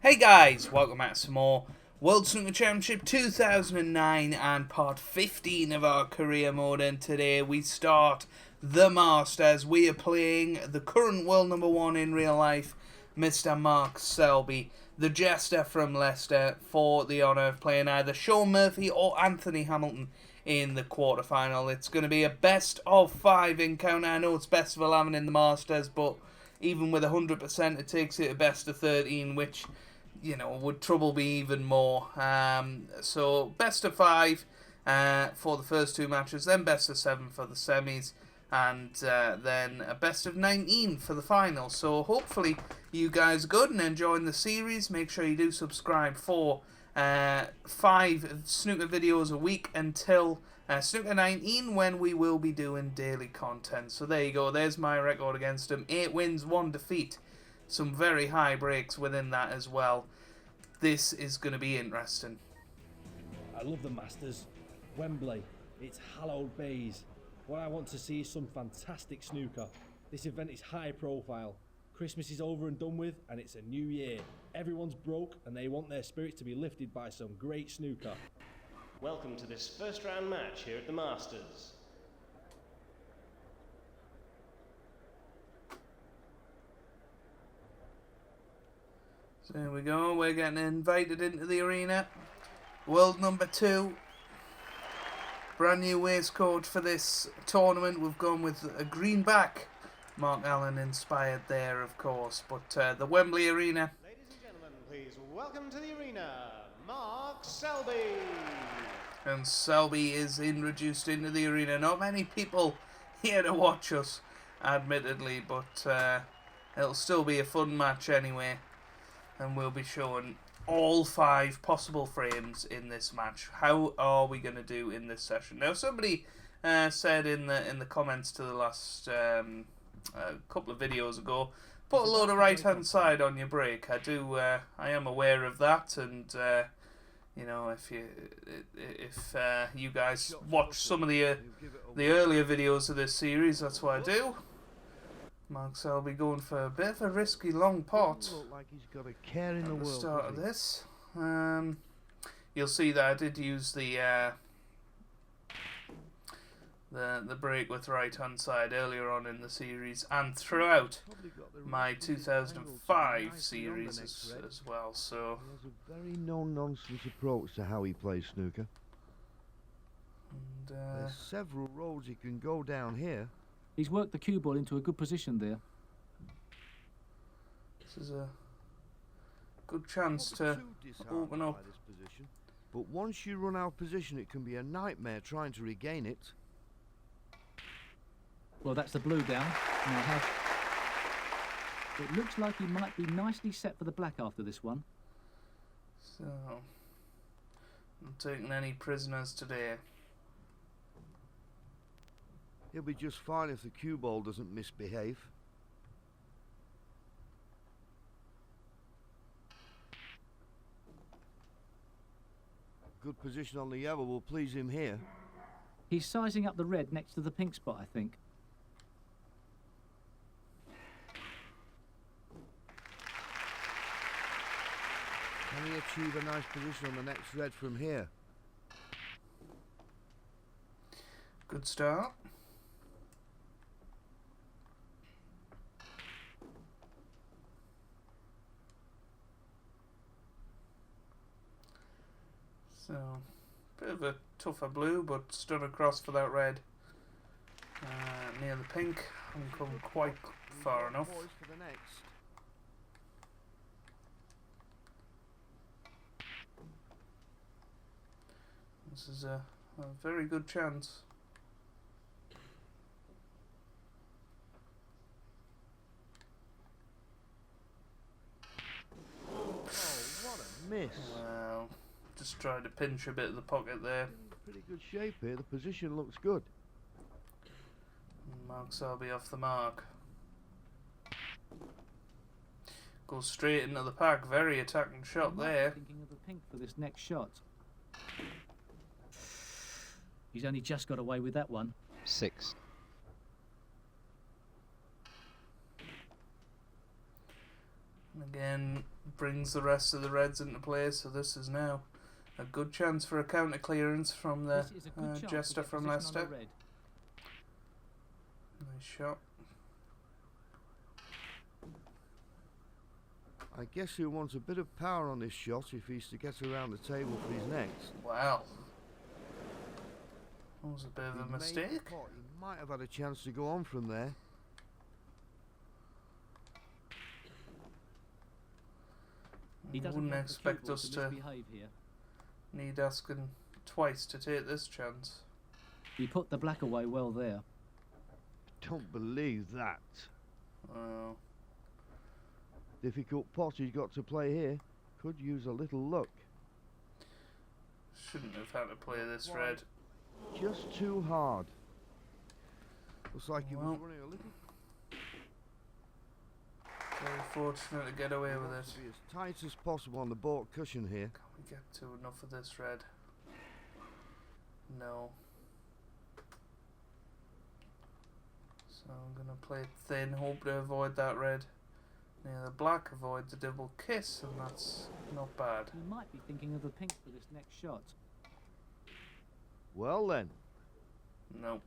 Hey guys, welcome back to some more World Snooker Championship 2009 and part 15 of our career mode, and today we start the Masters. We are playing the current world number one in real life, Mr. Mark Selby, the jester from Leicester, for the honour of playing either Sean Murphy or Anthony Hamilton in the quarterfinal. It's going to be a best of 5 encounter. I know it's best of 11 in the Masters, but even with 100% it takes it a best of 13, which, you know, would trouble me even more. So best of 5 for the first two matches, then best of 7 for the semis, and then a best of 19 for the final. So hopefully you guys are good and enjoying the series. Make sure you do subscribe for 5 snooker videos a week until snooker 19, when we will be doing daily content. So there you go, there's my record against him: 8 wins, 1 defeat. Some very high breaks within that as well. This is going to be interesting. I love the Masters. Wembley, it's hallowed bays. What I want to see is some fantastic snooker. This event is high profile. Christmas is over and done with, and it's a new year. Everyone's broke and they want their spirits to be lifted by some great snooker. Welcome to this first round match here at the Masters. So there we go, we're getting invited into the arena. World number 2. Brand new waistcoat for this tournament. We've gone with a greenback. Mark Allen inspired there, of course. But the Wembley Arena. Ladies and gentlemen, please welcome to the arena, Mark Selby. And Selby is introduced into the arena. Not many people here to watch us, admittedly, but it'll still be a fun match anyway. And we'll be showing all 5 possible frames in this match. How are we going to do in this session? Now, somebody said in the comments to the last couple of videos ago, put a load of right-hand side on your break. I am aware of that, and you know, if you guys watch some of the earlier videos of this series, that's what I do. Mark Selby going for a bit of a risky long pot at the start of this. You'll see that I did use the break with right hand side earlier on in the series and throughout my 2005 series as well. So he has a very no-nonsense approach to how he plays snooker. And, there's several roads he can go down here. He's worked the cue ball into a good position there. This is a good chance to open up. But once you run out of position, it can be a nightmare trying to regain it. Well, that's the blue down. Now it looks like he might be nicely set for the black after this one. So, not taking any prisoners today. He'll be just fine if the cue ball doesn't misbehave. Good position on the yellow will please him here. He's sizing up the red next to the pink spot, I think. Can he achieve a nice position on the next red from here? Good start. So, bit of a tougher blue, but stood across for that red near the pink. Haven't come quite far enough. For the next. This is a very good chance. Oh, what a miss. Wow. Just tried to pinch a bit of the pocket there. In pretty good shape here. The position looks good. Mark Selby off the mark. Goes straight into the pack. Very attacking shot there. Thinking of the pink for this next shot. He's only just got away with that one. 6. And again, brings the rest of the reds into play, so this is now a good chance for a counter clearance from the This is a good chance to Jester get from position on Leicester. a red. Nice shot. I guess he'll want a bit of power on this shot if he's to get around the table for his next. Wow. That was a bit of He a made the mistake. pot. He might have had a chance to go on from there. He I doesn't wouldn't want the cue expect ball us to to misbehave here. need asking twice to take this chance. He put the black away well there. Don't believe that. Oh. Difficult pot he's got to play here. Could use a little luck. Shouldn't have had to play this red. Just too hard. Looks like he was Well. running a little. Very fortunate to get away with Wants it. to be as tight as possible on the baulk cushion here. Can we get to enough of this red? No. So I'm going to play it thin, hope to avoid that red. Now the black avoids a double kiss, and that's not bad. He might be thinking of the pink for this next shot. Well then, No.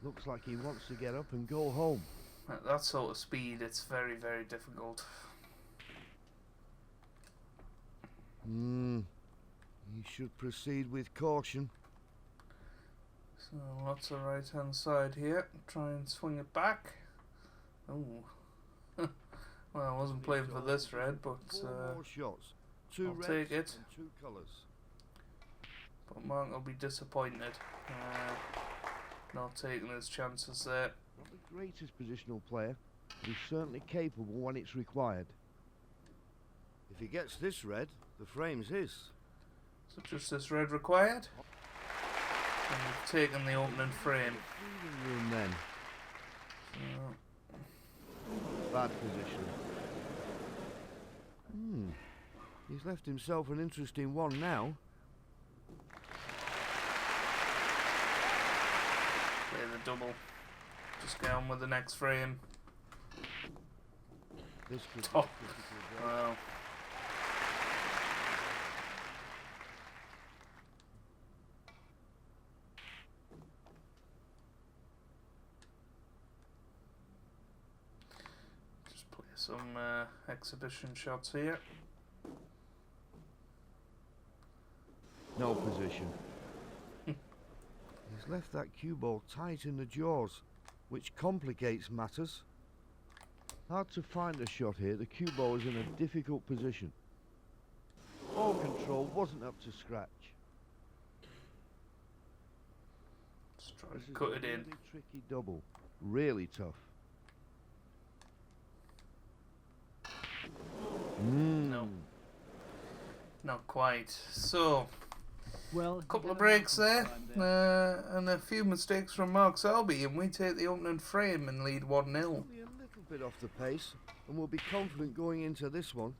looks like he wants to get up and go home. At that sort of speed, it's very, very difficult. He should proceed with caution. So lots of right hand side here. Try and swing it back. Oh. Well, I wasn't playing for this red, but Four more shots. Two I'll reds take it. and two colours. but Mark will be disappointed. Not taking his chances there. Not the greatest positional player, but he's certainly capable when it's required. If he gets this red, the frame's his. So just this red required. And we've taken the opening frame. Breathing room then. So, Bad position. He's left himself an interesting one now. play the double. Just get on with the next frame. This could be Oh. critical, though. Wow. Just play some exhibition shots here. No position. He's left that cue ball tight in the jaws, which complicates matters. Hard to find a shot here. The cue ball is in a difficult position. Ball control wasn't up to scratch. Just try This to is cut a it in. really tricky double. Really tough. No. Not quite. So, Well, a couple of breaks there, and a few mistakes from Mark Selby, and we take the opening frame and lead 1-0. Only a little bit off the pace, and we'll be confident going into this one.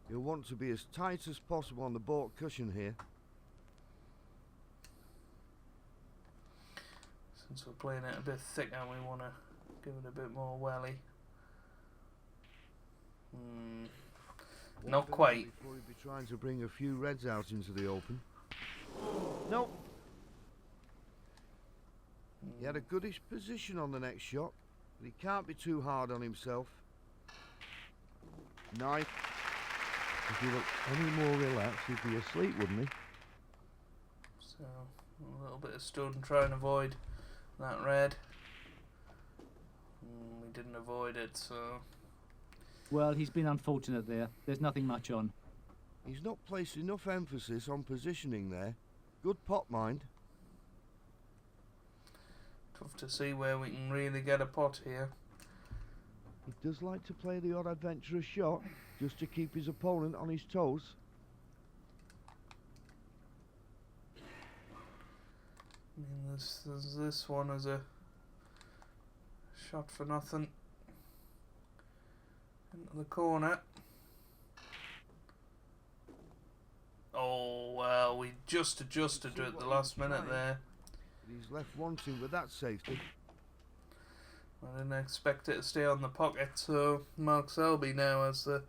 You'll want to be as tight as possible on the baulk cushion here. Since we're playing it a bit thicker, we want to give it a bit more welly. Not quite. Before he'd be trying to bring a few reds out into the open. Nope. He had a goodish position on the next shot, but he can't be too hard on himself. Nice. If he looked any more relaxed, he'd be asleep, wouldn't he? So, a little bit of stud and try and avoid that red. We didn't avoid it, so... Well, he's been unfortunate there. There's nothing much on. He's not placed enough emphasis on positioning there. Good pot, mind. Tough to see where we can really get a pot here. He does like to play the odd adventurous shot, just to keep his opponent on his toes. I mean, this one is a shot for nothing. Into the corner. Oh, well, we just adjusted to it at the last minute there. But he's left wanting with that safety. I didn't expect it to stay on the pocket, so Mark Selby now has the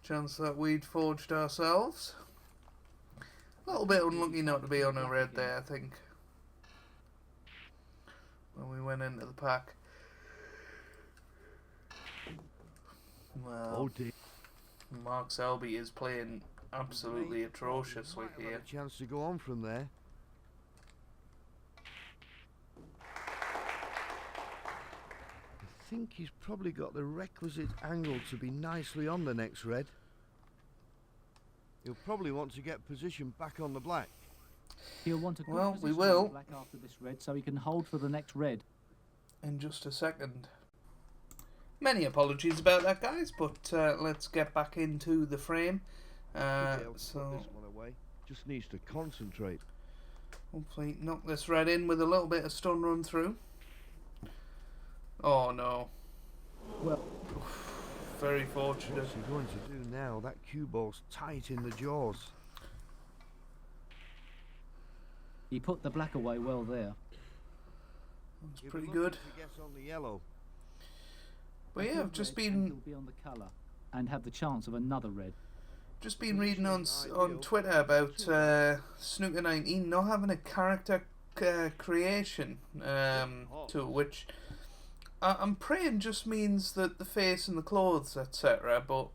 chance that we'd forged ourselves. A little bit unlucky not to be on a red there, I think, when we went into the pack. Well, Oh dear. Mark Selby is playing absolutely atrociously Might have here. had a chance to go on from there. I think he's probably got the requisite angle to be nicely on the next red. He'll probably want to get position back on the black. He'll want a good Well, we position will. on the black after this red, so he can hold for the next red. In just a second. Many apologies about that, guys, but let's get back into the frame. Should be able to So put this one away. Just needs to concentrate. hopefully knock this red in with a little bit of stun run through. Oh no. Well, Very fortunate. What's he going to do now? That cue ball's tight in the jaws. he put the black away well there. That's He'll be pretty lucky good. if he gets on the yellow. But yeah, I've just Red, and been he'll be on the colour and have the chance of another red. reading on Twitter about Snooker 19 not having a character creation to which I'm praying just means that the face and the clothes, etc. But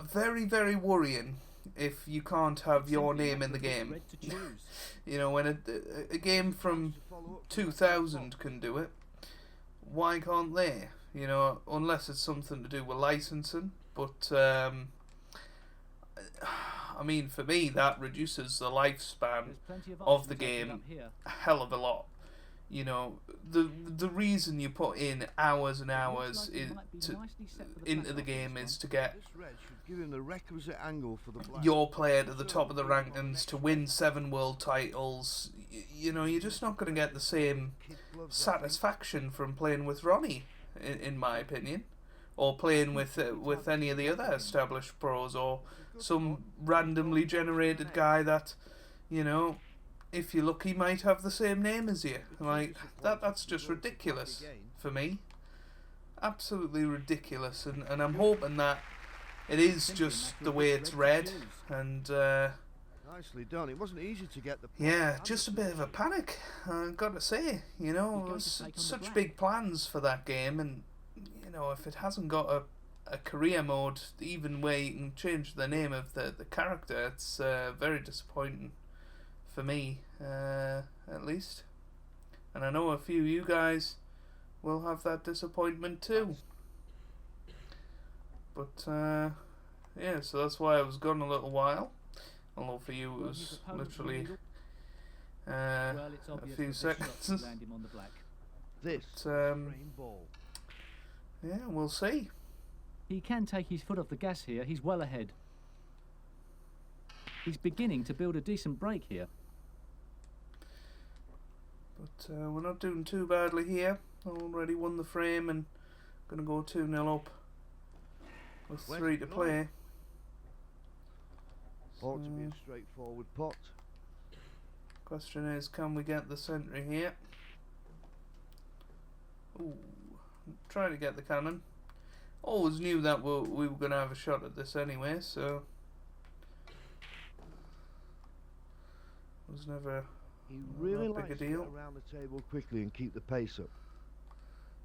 very, very worrying if you can't have your name in the game. Red to choose. You know, when a game from 2000 can do it, why can't they? You know, unless it's something to do with licensing. But I mean, for me, that reduces the lifespan There's plenty of of the options opened game up here. a hell of a lot. You know, the reason you put in hours and It looks hours like he might be nicely set for the into black the after game this is one. to get This red should give him the requisite angle for the black. your player to the top of the rankings to win 7 world titles. You know, you're just not going to get the same Kid gloves, I think. satisfaction from playing with Ronnie, in my opinion, or playing with any of the other established pros, or some randomly generated guy that, you know, if you're lucky, might have the same name as you. Like that's just ridiculous for me. Absolutely ridiculous, and I'm hoping that it is just the way it's read, and Nicely done. It wasn't easy to get the. yeah, just a bit of a panic, I've got to say. You know, You're it going was to take on the such black. big plans for that game, and you know, if it hasn't got a career mode, even where you can change the name of the character, it's very disappointing for me, at least. And I know a few of you guys will have that disappointment too. But yeah, so that's why I was gone a little while. Although for you it Well, was his opponent literally will need- well, it's a obvious few that the shots seconds. will land him on the black. This But, um, frame ball. yeah, we'll see. He can take his foot off the gas here. He's well ahead. He's beginning to build a decent break here. But we're not doing too badly here. Already won the frame and gonna go 2-0 up with 3 to play. Ought to be So, a straightforward pot. question is, can we get the century here? Ooh, trying to get the cannon. Always knew that we were gonna have a shot at this anyway, so it was never He Not really that big likes a to get deal. around the table quickly and keep the pace up.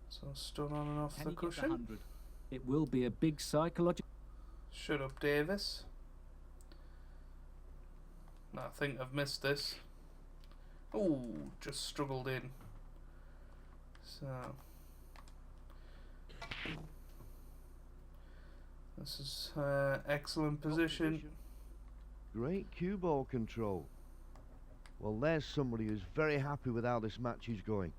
so stun on and off Can the he get the cushion. 100? It will be a big psychological. Shut up, Davis. No, I think I've missed this. Ooh, just struggled in. So this is excellent position. Great cue ball control. Well, there's somebody who's very happy with how this match is going.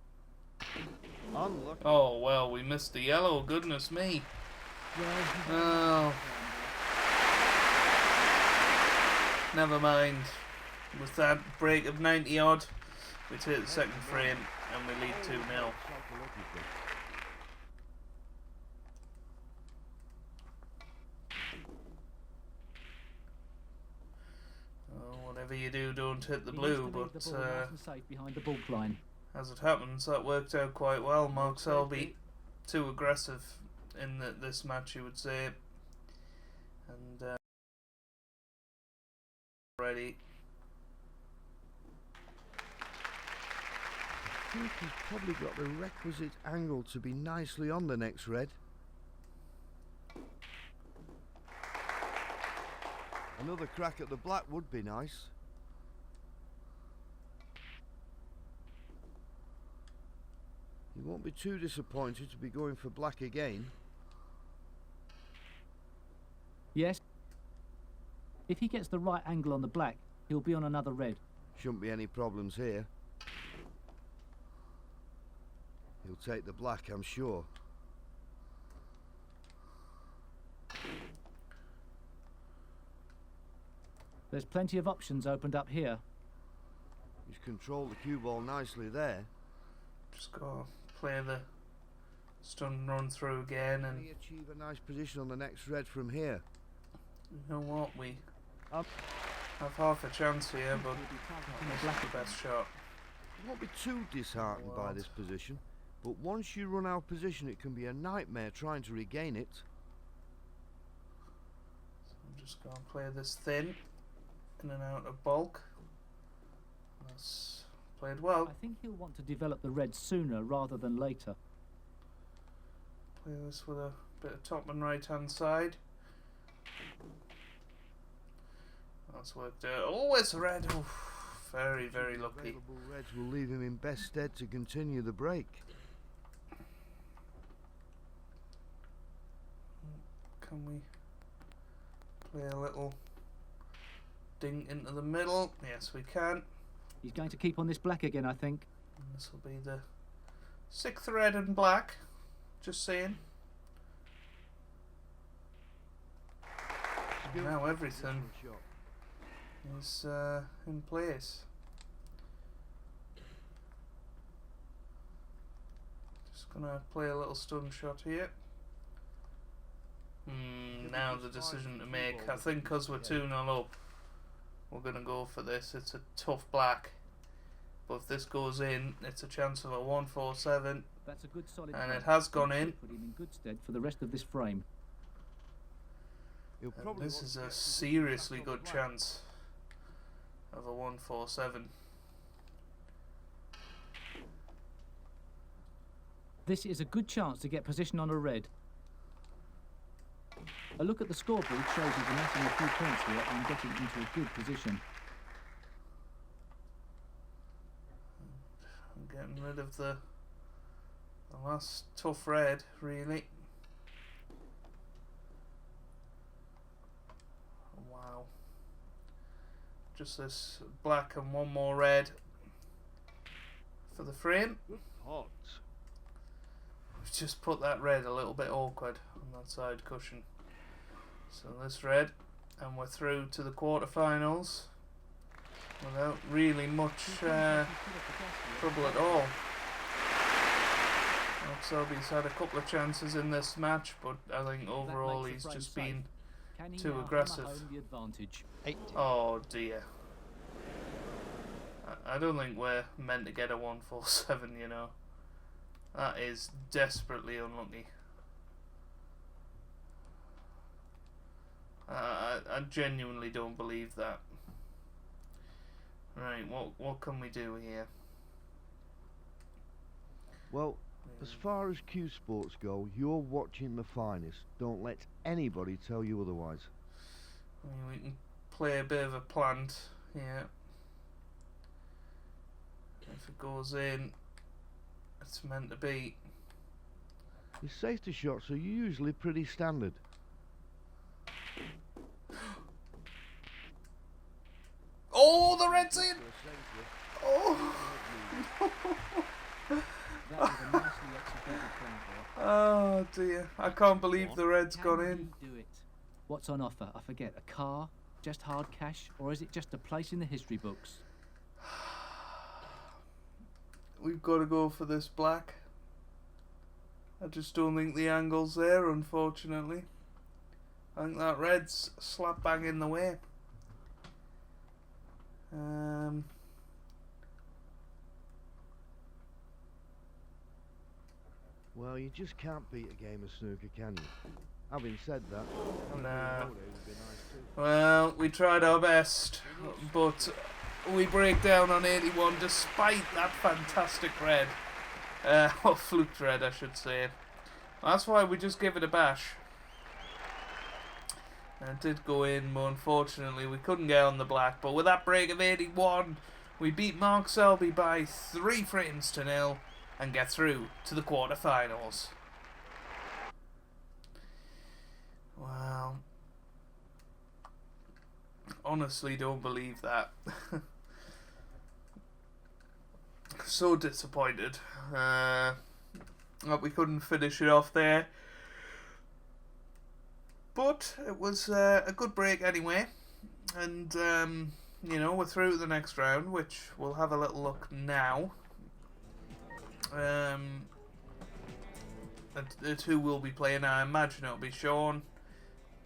Unlucky. Oh well, we missed the yellow. Goodness me. Oh, never mind. With that break of 90 odd, we take the second frame and we lead 2-0. Psychologically. Oh, whatever you do, don't hit the He blue. needs to leave But the ball nice and safe behind the ball line. As it happens, that worked out quite well. Mark Selby, too aggressive in this match, you would say. And ready. I think he's probably got the requisite angle to be nicely on the next red. Another crack at the black would be nice. He won't be too disappointed to be going for black again. Yes. If he gets the right angle on the black, he'll be on another red. Shouldn't be any problems here. He'll take the black, I'm sure. There's plenty of options opened up here. He's controlled the cue ball nicely there. Just go play the stun run through again, and Can he achieve a nice position on the next red from here? you know what, we have half a chance here, but not the best shot. He won't be too disheartened by this position, but once you run out of position it can be a nightmare trying to regain it. So I'm just going to play this thin, in and out of bulk. That's played well. I think he'll want to develop the red sooner rather than later. Play this with a bit of top and right hand side. That's worked out. Oh, it's red. Oh, very, very lucky. Available reds will leave him in best stead to continue the break. Can we play a little ding into the middle? Yes, we can. He's going to keep on this black again, I think. And this will be the 6th red and black. Just saying. Now everything is in place. Just gonna play a little stun shot here. Now the decision to make. I think because we're 2-0 up, we're gonna go for this. It's a tough black, but if this goes in, it's a chance of a 1-4-7. That's a good solid And play. it has gone in. Put him in good stead for the rest of this frame. He'll And probably this want is to a get seriously back on the good black. chance of a 1-4-7. This is a good chance to get position on a red. A look at the scoreboard shows he's amassing a few points here and getting into a good position. I'm getting rid of the last tough red, really. Wow. Just this black and one more red for the frame. Hot. We've just put that red a little bit awkward on that side cushion. So this red, and we're through to the quarterfinals without really much trouble at all. Mark Selby's had a couple of chances in this match, but I think overall he's just been Can he too now aggressive. hammer home the advantage? Oh dear. I don't think we're meant to get a 1-4-7, you know. That is desperately unlucky. I genuinely don't believe that. Right, what can we do here? Well, as far as cue sports go, you're watching the finest. Don't let anybody tell you otherwise. I mean, we can play a bit of a plant here. If it goes in, it's meant to be. His safety shots are usually pretty standard. Oh, the red's in! Oh! That was a nicely executed plan there. Oh dear, I can't believe the red's Can gone he in. do it? What's on offer? I forget. A car? Just hard cash? Or is it just a place in the history books? We've got to go for this black. I just don't think the angle's there, unfortunately. I think that red's slap bang in the way. Well, you just can't beat a game of snooker, can you? Having said that, Nah. would be nice too. Well, we tried our best, but we break down on 81 despite that fantastic red. Or fluked red, I should say. That's why we just give it a bash. It did go in, but unfortunately we couldn't get on the black. But with that break of 81, we beat Mark Selby by 3 frames to 0 and get through to the quarterfinals. Wow. Honestly don't believe that. So disappointed that we couldn't finish it off there. But it was a good break anyway. And, you know, we're through to the next round, which we'll have a little look now. At who will be playing. I imagine it'll be Sean.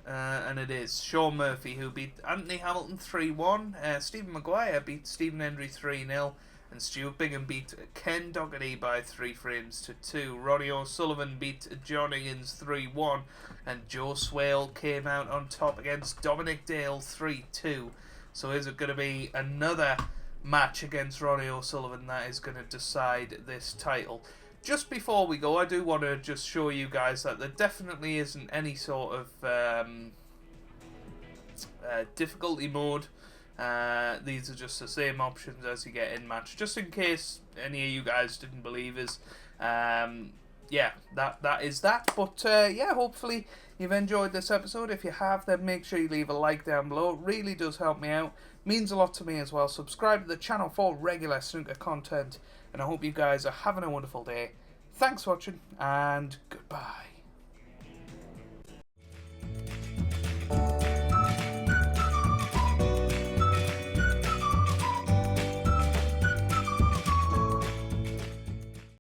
And it is Sean Murphy who beat Anthony Hamilton 3-1. Stephen Maguire beat Stephen Hendry 3-0. And Stuart Bingham beat Ken Doherty by 3 frames to 2. Ronnie O'Sullivan beat John Higgins 3-1. And Joe Swale came out on top against Dominic Dale 3-2. So is it going to be another match against Ronnie O'Sullivan that is going to decide this title? Just before we go, I do want to just show you guys that there definitely isn't any sort of difficulty mode. These are just the same options as you get in match, just in case any of you guys didn't believe us. Yeah, that is that. But yeah, hopefully you've enjoyed this episode. If you have, then make sure you leave a like down below. It really does help me out, means a lot to me as well. Subscribe to the channel for regular snooker content, and I hope you guys are having a wonderful day. Thanks for watching, and goodbye.